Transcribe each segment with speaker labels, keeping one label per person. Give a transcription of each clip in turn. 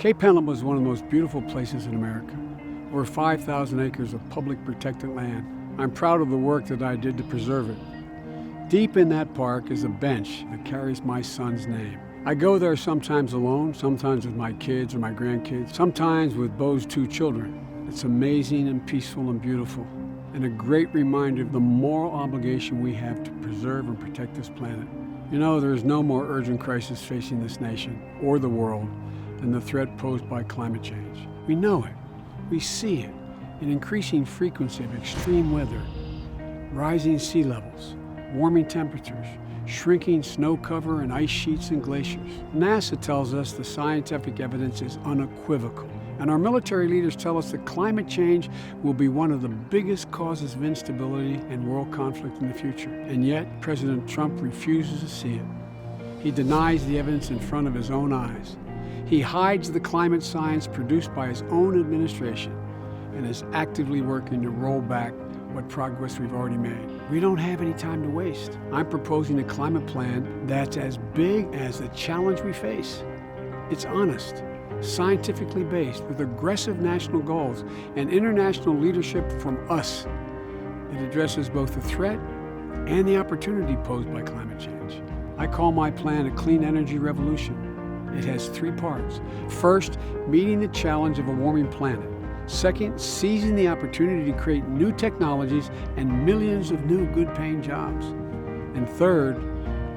Speaker 1: Cape Henlopen is one of the most beautiful places in America. Over 5,000 acres of public protected land. I'm proud of the work that I did to preserve it. Deep in that park is a bench that carries my son's name. I go there sometimes alone, sometimes with my kids or my grandkids, sometimes with Beau's 2 children. It's amazing and peaceful and beautiful, and a great reminder of the moral obligation we have to preserve and protect this planet. You know, there is no more urgent crisis facing this nation or the world than the threat posed by climate change. We know it. We see it in increasing frequency of extreme weather, rising sea levels, warming temperatures, shrinking snow cover and ice sheets and glaciers. NASA tells us the scientific evidence is unequivocal, and our military leaders tell us that climate change will be one of the biggest causes of instability and world conflict in the future. And yet, President Trump refuses to see it. He denies the evidence in front of his own eyes. He hides the climate science produced by his own administration and is actively working to roll back what progress we've already made. We don't have any time to waste. I'm proposing a climate plan that's as big as the challenge we face. It's honest, scientifically based, with aggressive national goals and international leadership from us. It addresses both the threat and the opportunity posed by climate change. I call my plan a clean energy revolution. It has 3 parts. First, meeting the challenge of a warming planet. Second, seizing the opportunity to create new technologies and millions of new good-paying jobs. And third,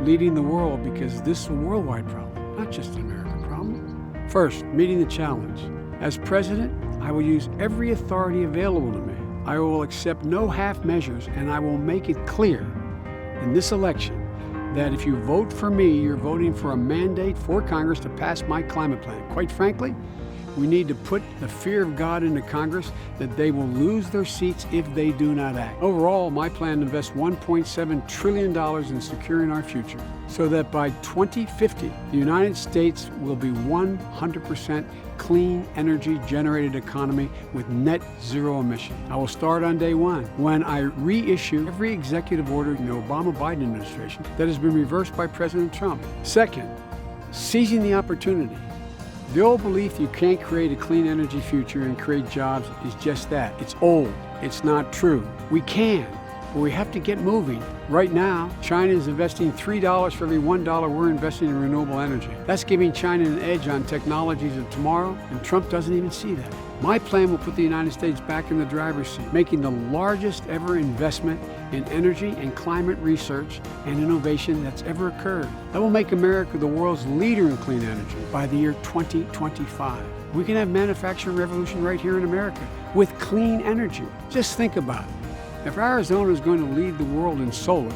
Speaker 1: leading the world, because this is a worldwide problem, not just an American problem. First, meeting the challenge. As president, I will use every authority available to me. I will accept no half measures, and I will make it clear in this election that if you vote for me, you're voting for a mandate for Congress to pass my climate plan. Quite frankly, we need to put the fear of God into Congress that they will lose their seats if they do not act. Overall, my plan invests $1.7 trillion in securing our future so that by 2050, the United States will be 100% clean energy generated economy with net zero emission. I will start on day 1 when I reissue every executive order in the Obama-Biden administration that has been reversed by President Trump. Second, seizing the opportunity. The old belief that you can't create a clean energy future and create jobs is just that. It's old. It's not true. We can, but we have to get moving. Right now, China is investing $3 for every $1 we're investing in renewable energy. That's giving China an edge on technologies of tomorrow, and Trump doesn't even see that. My plan will put the United States back in the driver's seat, making the largest ever investment in energy and climate research and innovation that's ever occurred. That will make America the world's leader in clean energy by the year 2025. We can have manufacturing revolution right here in America with clean energy. Just think about it. If Arizona is going to lead the world in solar,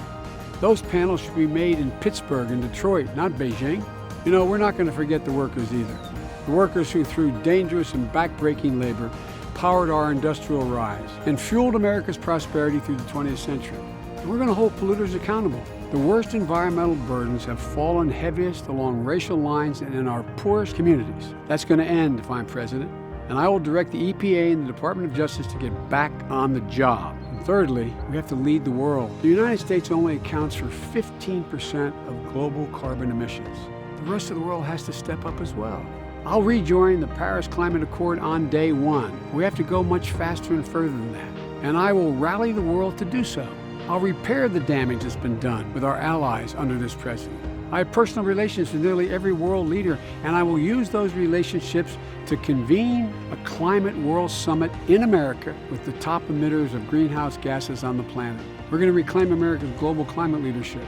Speaker 1: those panels should be made in Pittsburgh and Detroit, not Beijing. You know, we're not going to forget the workers either. The workers who, through dangerous and backbreaking labor, powered our industrial rise and fueled America's prosperity through the 20th century. And we're going to hold polluters accountable. The worst environmental burdens have fallen heaviest along racial lines and in our poorest communities. That's going to end if I'm president, and I will direct the EPA and the Department of Justice to get back on the job. And thirdly, we have to lead the world. The United States only accounts for 15% of global carbon emissions. The rest of the world has to step up as well. I'll rejoin the Paris Climate Accord on day 1. We have to go much faster and further than that, and I will rally the world to do so. I'll repair the damage that's been done with our allies under this president. I have personal relations with nearly every world leader, and I will use those relationships to convene a climate world summit in America with the top emitters of greenhouse gases on the planet. We're going to reclaim America's global climate leadership,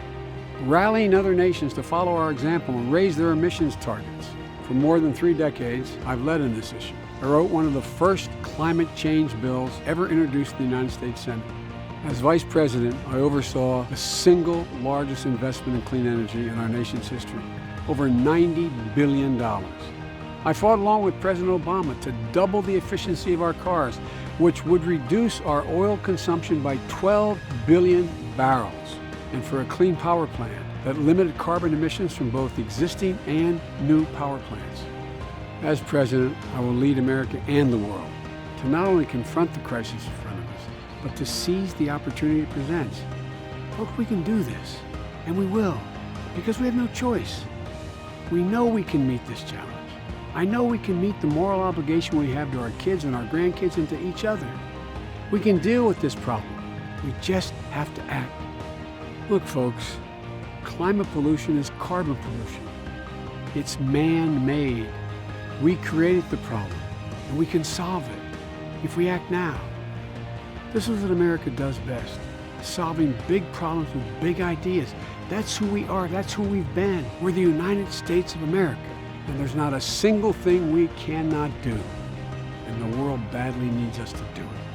Speaker 1: rallying other nations to follow our example and raise their emissions targets. For more than 3 decades, I've led in this issue. I wrote one of the first climate change bills ever introduced in the United States Senate. As Vice President, I oversaw the single largest investment in clean energy in our nation's history, over $90 billion. I fought along with President Obama to double the efficiency of our cars, which would reduce our oil consumption by 12 billion barrels, and for a clean power plan that limited carbon emissions from both existing and new power plants. As president, I will lead America and the world to not only confront the crisis in front of us, but to seize the opportunity it presents. Look, we can do this, and we will, because we have no choice. We know we can meet this challenge. I know we can meet the moral obligation we have to our kids and our grandkids and to each other. We can deal with this problem. We just have to act. Look, folks, climate pollution is carbon pollution. It's man-made. We created the problem, and we can solve it if we act now. This is what America does best, solving big problems with big ideas. That's who we are. That's who we've been. We're the United States of America, and there's not a single thing we cannot do, and the world badly needs us to do it.